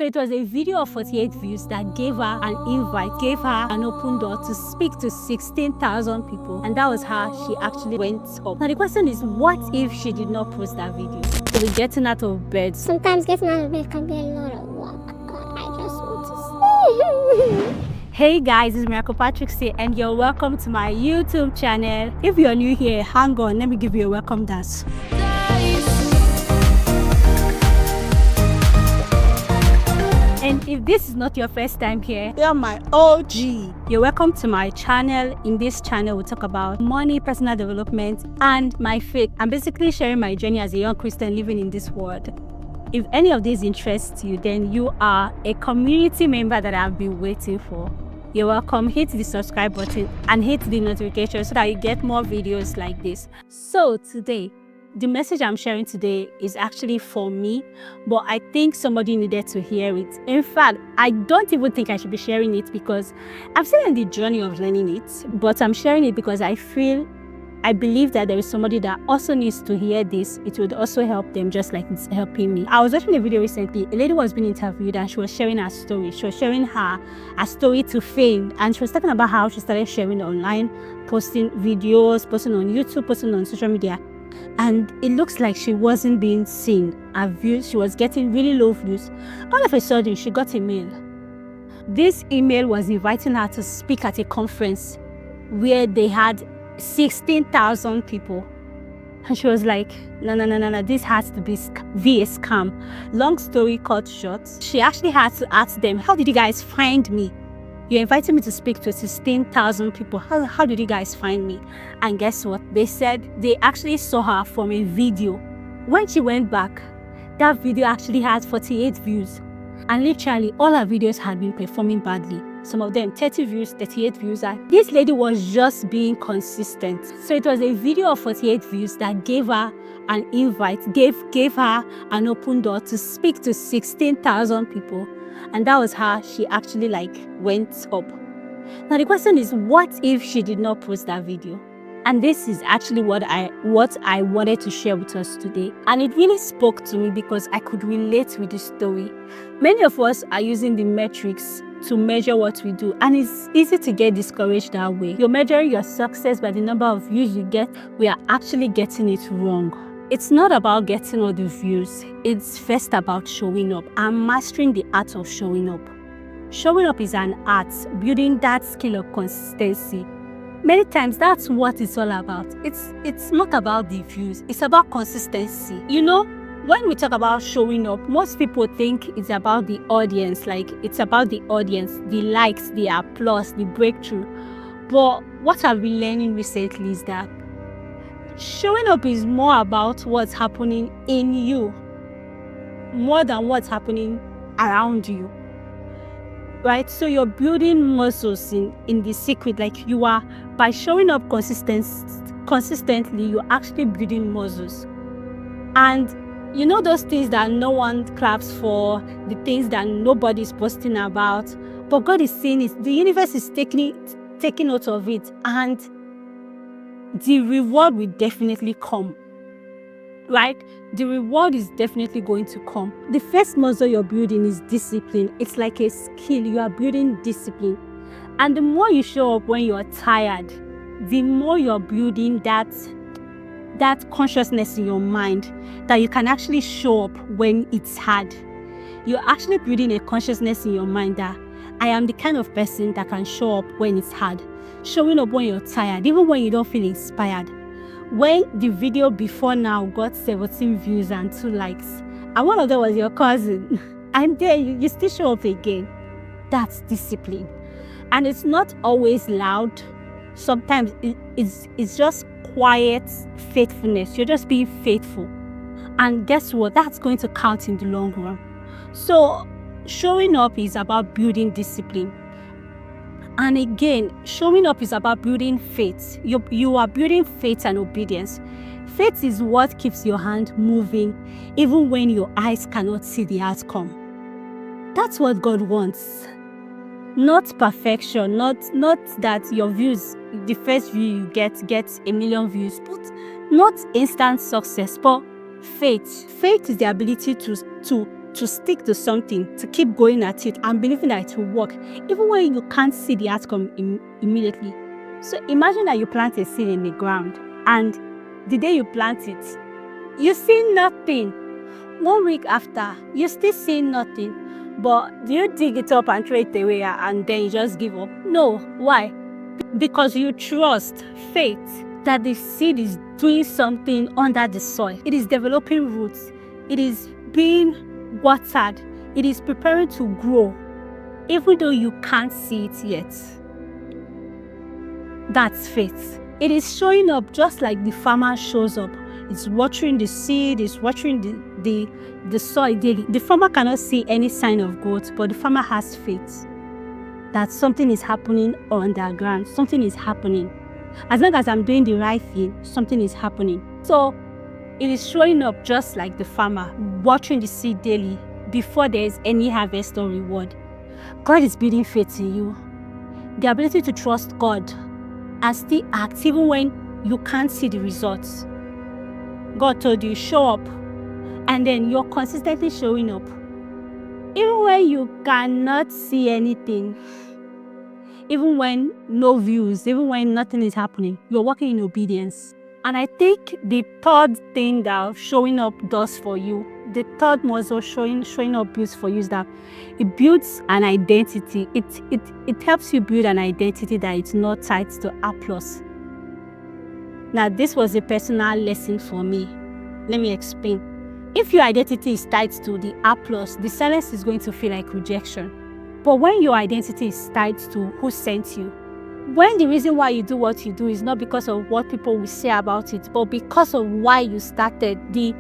So it was a video of 48 views that gave her an invite, gave her an open door to speak to 16,000 people. And that was how she actually went up. Now the question is, what if she did not post that video? So we're getting out of bed. Sometimes getting out of bed can be a lot of work. I just want to sleep. Hey guys, it's Miracle Patrick C, and you're welcome to my YouTube channel. If you're new here, hang on, let me give you a welcome dance. And if this is not your first time here, you're my OG. You're welcome to my channel. In this channel, we talk about money, personal development, and my faith. I'm basically sharing my journey as a young Christian living in this world. If any of these interests you, then you are a community member that I've been waiting for. You're welcome. Hit the subscribe button and hit the notification so that you get more videos like this. So today, the message I'm sharing today is actually for me, but I think somebody needed to hear it. In fact, I don't even think I should be sharing it because I'm still in the journey of learning it, but I'm sharing it because I believe that there is somebody that also needs to hear this. It would also help them just like it's helping me. I was watching a video recently. A lady was being interviewed and she was sharing her story. She was sharing her story to fame, and she was talking about how she started sharing online, posting videos, posting on YouTube, posting on social media. And it looks like she wasn't being seen. Her views, she was getting really low views. All of a sudden, she got a mail. This email was inviting her to speak at a conference where they had 16,000 people. And she was like, no, this has to be a scam. Long story cut short, she actually had to ask them, how did you guys find me? You invited me to speak to 16,000 people. How did you guys find me? And guess what? They said they actually saw her from a video. When she went back, that video actually had 48 views. And literally, all her videos had been performing badly. Some of them 30 views, 38 views. This lady was just being consistent. So it was a video of 48 views that gave her an invite, gave her an open door to speak to 16,000 people. And that was how she actually went up. Now the question is, what if she did not post that video? And this is actually what I wanted to share with us today. And it really spoke to me because I could relate with the story. Many of us are using the metrics to measure what we do, and it's easy to get discouraged that way. You're measuring your success by the number of views you get. We are actually getting it wrong. It's not about getting all the views. It's first about showing up and mastering the art of showing up. Showing up is an art, building that skill of consistency. Many times that's what it's all about. It's not about the views, it's about consistency. You know, when we talk about showing up, most people think it's about the audience, it's about the audience, the likes, the applause, the breakthrough. But what I've been learning recently is that showing up is more about what's happening in you, more than what's happening around you. Right? So you're building muscles in the secret, you are, by showing up consistently, you're actually building muscles. And you know those things that no one claps for, the things that nobody's posting about, but God is seeing it. The universe is taking note of it, and the reward will definitely come. Right? The reward is definitely going to come. The first muscle you're building is discipline. It's like a skill. You are building discipline. And the more you show up when you're tired, the more you're building that consciousness in your mind that you can actually show up when it's hard. You're actually building a consciousness in your mind that I am the kind of person that can show up when it's hard. Showing up when you're tired, even when you don't feel inspired. When the video before now got 17 views and 2 likes, and one of them was your cousin, and then you still show up again. That's discipline. And it's not always loud. Sometimes it's just quiet faithfulness. You're just being faithful. And guess what? That's going to count in the long run. So showing up is about building discipline. And again, showing up is about building faith. You are building faith and obedience. Faith is what keeps your hand moving even when your eyes cannot see the outcome. That's what God wants. Not perfection, not that your views, the first view you get 1 million views, but not instant success, but faith. Faith is the ability to to stick to something, to keep going at it and believing that it will work, even when you can't see the outcome immediately. So imagine that you plant a seed in the ground and the day you plant it, you see nothing. 1 week after, you still see nothing. But do you dig it up and throw it away and then you just give up? No. Why? Because you trust, faith, that the seed is doing something under the soil. It is developing roots. It is being watered. It is preparing to grow, even though you can't see it yet. That's faith. It is showing up just like the farmer shows up. It's watering the seed, it's watering the soil daily. The farmer cannot see any sign of growth, but the farmer has faith that something is happening underground. Something is happening. As long as I'm doing the right thing, something is happening. So it is showing up just like the farmer, watering the seed daily before there is any harvest or reward. God is building faith in you. The ability to trust God and still act even when you can't see the results. God told you, show up, and then you're consistently showing up. Even when you cannot see anything, even when no views, even when nothing is happening, you're walking in obedience. And I think the third thing that showing up does for you, the third muscle showing up builds for you is that it builds an identity. It helps you build an identity that is not tied to applause. Now, this was a personal lesson for me. Let me explain. If your identity is tied to the applause, the silence is going to feel like rejection. But when your identity is tied to who sent you, when the reason why you do what you do is not because of what people will say about it, but because of why you started, the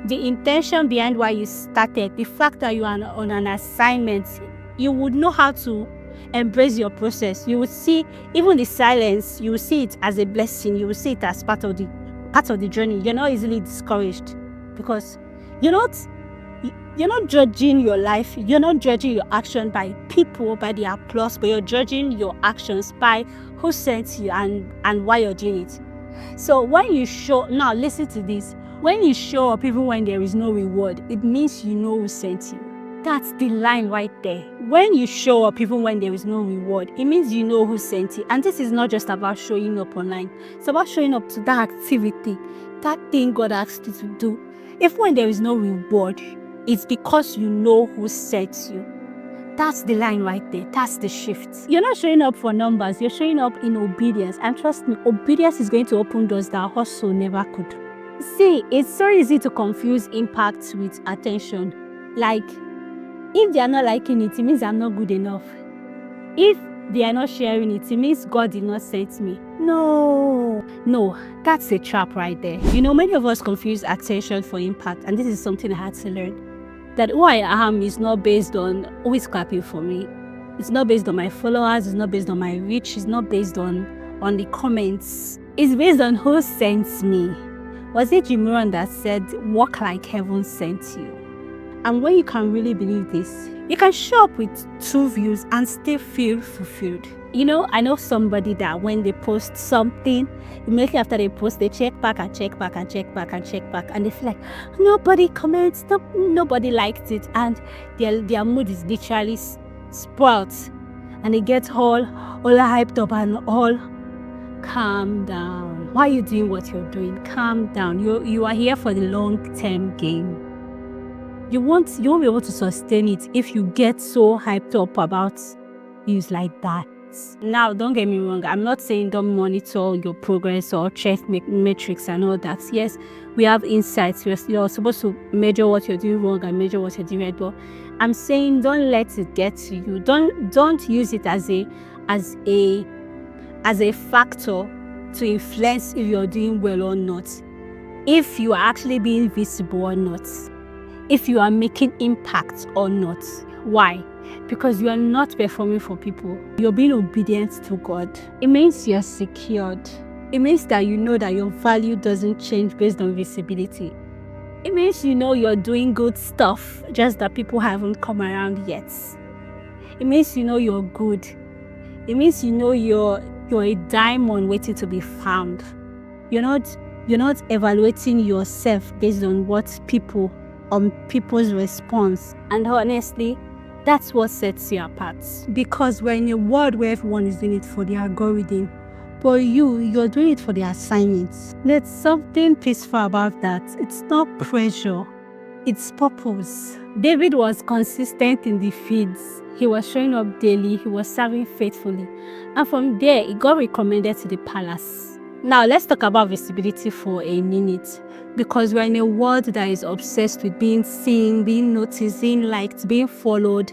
intention behind why you started, the fact that you are on an assignment, you would know how to embrace your process. You would see even the silence, you will see it as a blessing. You will see it as part of the journey. You're not easily discouraged because you're not judging your life. You're not judging your action by people, by the applause, but you're judging your actions by who sent you and why you're doing it. So when you now listen to this. When you show up even when there is no reward, it means you know who sent you. That's the line right there. When you show up even when there is no reward, it means you know who sent you. And this is not just about showing up online. It's about showing up to that activity, that thing God asked you to do. If when there is no reward, it's because you know who sent you. That's the line right there. That's the shift. You're not showing up for numbers. You're showing up in obedience. And trust me, obedience is going to open doors that hustle never could. See, it's so easy to confuse impact with attention. Like, if they are not liking it, it means I'm not good enough. If they are not sharing it, it means God did not send me. No, that's a trap right there. You know, many of us confuse attention for impact, and this is something I had to learn. That who I am is not based on who is clapping for me. It's not based on my followers. It's not based on my reach. It's not based on the comments. It's based on who sends me. Was it Jim Rohn that said, walk like heaven sent you? And when you can really believe this, you can show up with 2 views and still feel fulfilled. You know, I know somebody that when they post something, immediately after they post, they check back and check back and check back and check back. And they feel like, nobody comments, nobody liked it. And their mood is literally spoiled. And they get all hyped up and all, calm down. Why are you doing what you're doing? Calm down. You are here for the long-term game. You won't be able to sustain it if you get so hyped up about news like that. Now, don't get me wrong. I'm not saying don't monitor your progress or check metrics and all that. Yes, we have insights. You're supposed to measure what you're doing wrong and measure what you're doing right. But I'm saying don't let it get to you. Don't use it as a factor to influence if you're doing well or not, if you are actually being visible or not, if you are making impact or not. Why? Because you are not performing for people. You're being obedient to God. It means you're secured. It means that you know that your value doesn't change based on visibility. It means you know you're doing good stuff, just that people haven't come around yet. It means you know you're good. It means you know you're a diamond waiting to be found. You're not evaluating yourself based on what people on people's response. And honestly, that's what sets you apart. Because we're in a world where everyone is doing it for the algorithm. But you're doing it for the assignments. There's something peaceful about that. It's not pressure. It's purpose. David was consistent in the feeds. He was showing up daily. He was serving faithfully. And from there, he got recommended to the palace. Now, let's talk about visibility for a minute. Because we're in a world that is obsessed with being seen, being noticed, being liked, being followed,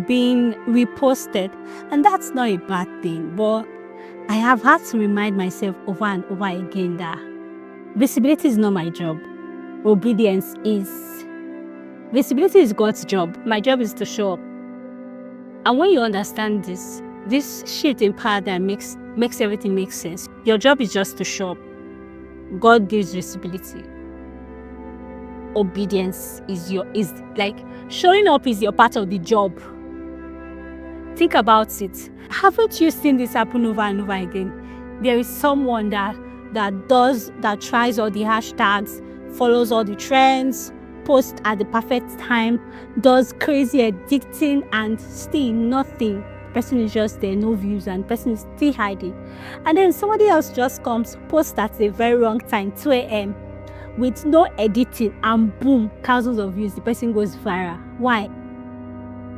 being reposted. And that's not a bad thing. But I have had to remind myself over and over again that visibility is not my job. Obedience is. Visibility is God's job. My job is to show up. And when you understand this shift in paradigm makes everything make sense. Your job is just to show up. God gives visibility. Obedience is like showing up is your part of the job. Think about it. Haven't you seen this happen over and over again? There is someone that tries all the hashtags, follows all the trends, posts at the perfect time, does crazy editing, and still nothing. The person is just there, no views, and the person is still hiding. And then somebody else just comes, posts at a very wrong time, 2 a.m. with no editing, and boom, thousands of views. The person goes viral. Why?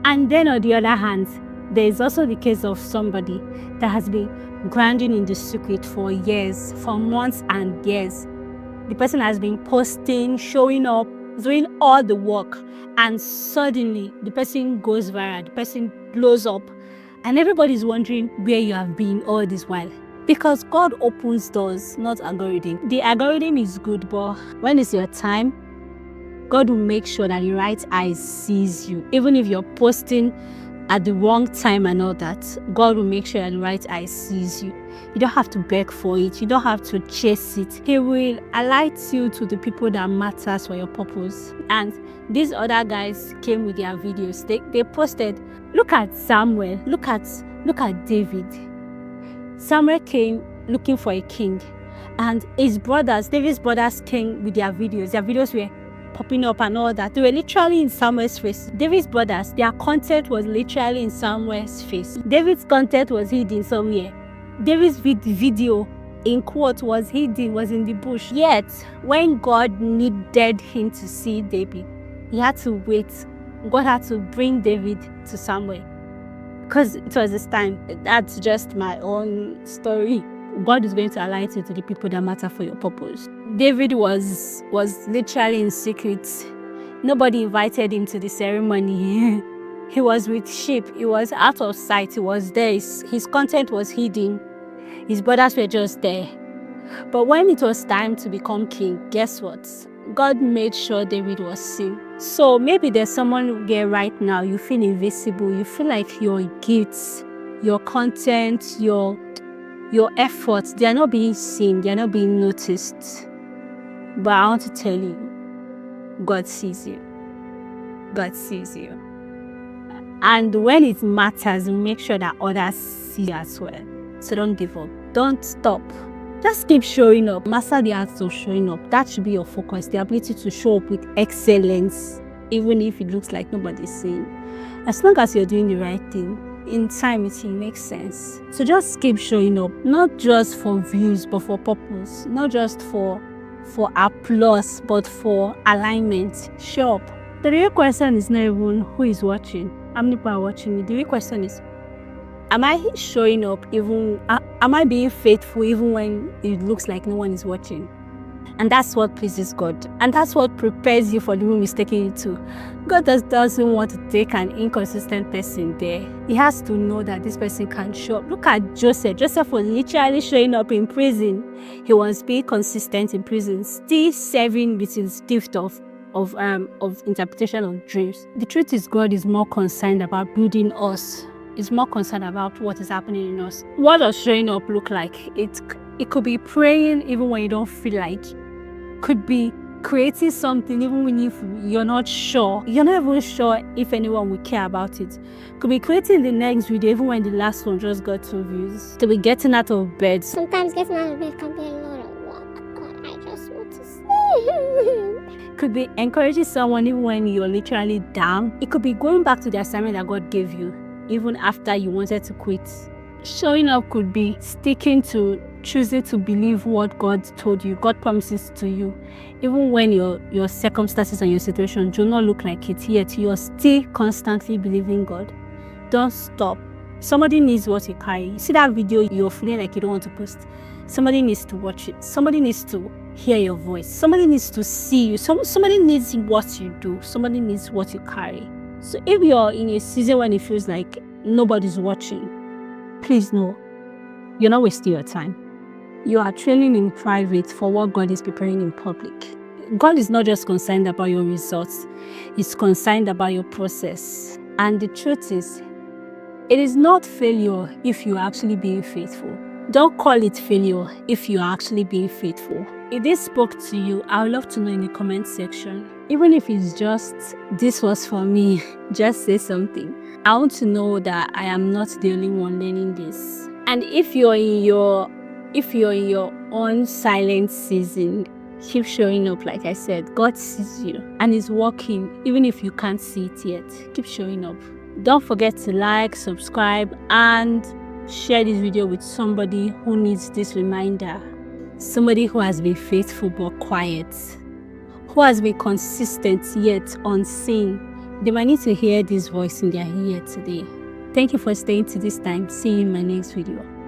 And then on the other hand, there is also the case of somebody that has been grinding in the secret for years, for months and years. The person has been posting, showing up, doing all the work, and suddenly the person goes viral, the person blows up, and everybody's wondering where you have been all this while. Because God opens doors, not algorithm. The algorithm is good, but when it's your time, God will make sure that the right eye sees you. Even if you're posting at the wrong time and all that, God will make sure that the right eye sees you. You don't have to beg for it. You don't have to chase it. He will alight you to the people that matters for your purpose. And these other guys came with their videos. They posted, look at Samuel, look at David. Samuel came looking for a king. And his brothers, David's brothers, came with their videos. Their videos were popping up and all that. They were literally in Samuel's face. David's brothers, their content was literally in Samuel's face. David's content was hidden somewhere. David's video, in quote, was hidden, was in the bush. Yet, when God needed him to see David, he had to wait. God had to bring David to Samuel because it was his time. That's just my own story. God is going to alight you to the people that matter for your purpose. David was literally in secret. Nobody invited him to the ceremony. He was with sheep. He was out of sight. He was there. His content was hidden. His brothers were just there. But when it was time to become king, guess what? God made sure David was seen. So maybe there's someone there right now. You feel invisible. You feel like your gifts, your content, your efforts, they are not being seen. They are not being noticed. But I want to tell you, God sees you. God sees you. And when it matters, make sure that others see you as well. So don't give up. Don't stop. Just keep showing up. Master the art of showing up. That should be your focus. The ability to show up with excellence, even if it looks like nobody's seeing. As long as you're doing the right thing, in time it will make sense. So just keep showing up. Not just for views, but for purpose. Not just for applause, but for alignment. Show up. The real question is not even who is watching. How many people are watching me? The real question is, am I showing up even, am I being faithful even when it looks like no one is watching? And that's what pleases God. And that's what prepares you for the room He's taking you to. God doesn't want to take an inconsistent person there. He has to know that this person can show up. Look at Joseph. Joseph was literally showing up in prison. He was being consistent in prison, still serving with his gift of interpretation of dreams. The truth is, God is more concerned about building us. He's more concerned about what is happening in us. What does showing up look like? It could be praying even when you don't feel like. Could be creating something even when you're not sure. You're not even sure if anyone will care about it. Could be creating the next video even when the last one just got 2 views. To be getting out of bed. Sometimes getting out of bed can be a lot of work. God, I just want to sleep. could be encouraging someone even when you're literally down. It could be going back to the assignment that God gave you, even after you wanted to quit. Showing up could be sticking to choosing to believe what God told you, God promises to you. Even when your circumstances and your situation do not look like it, yet you're still constantly believing God. Don't stop. Somebody needs what you carry. You see that video you're feeling like you don't want to post? Somebody needs to watch it. Somebody needs to hear your voice. Somebody needs to see you. Somebody needs what you do. Somebody needs what you carry. So if you're in a season when it feels like nobody's watching, please know, you're not wasting your time. You are training in private for what God is preparing in public. God is not just concerned about your results. He's concerned about your process. And the truth is, it is not failure if you are actually being faithful. Don't call it failure if you are actually being faithful. If this spoke to you, I would love to know in the comment section. Even if it's just, this was for me, just say something. I want to know that I am not the only one learning this. And if you're in your own silent season, keep showing up. Like I said, God sees you and is working, even if you can't see it yet. Keep showing up. Don't forget to like, subscribe, and share this video with somebody who needs this reminder. Somebody who has been faithful but quiet, who has been consistent yet unseen. They might need to hear this voice in their ear today. Thank you for staying to this time. See you in my next video.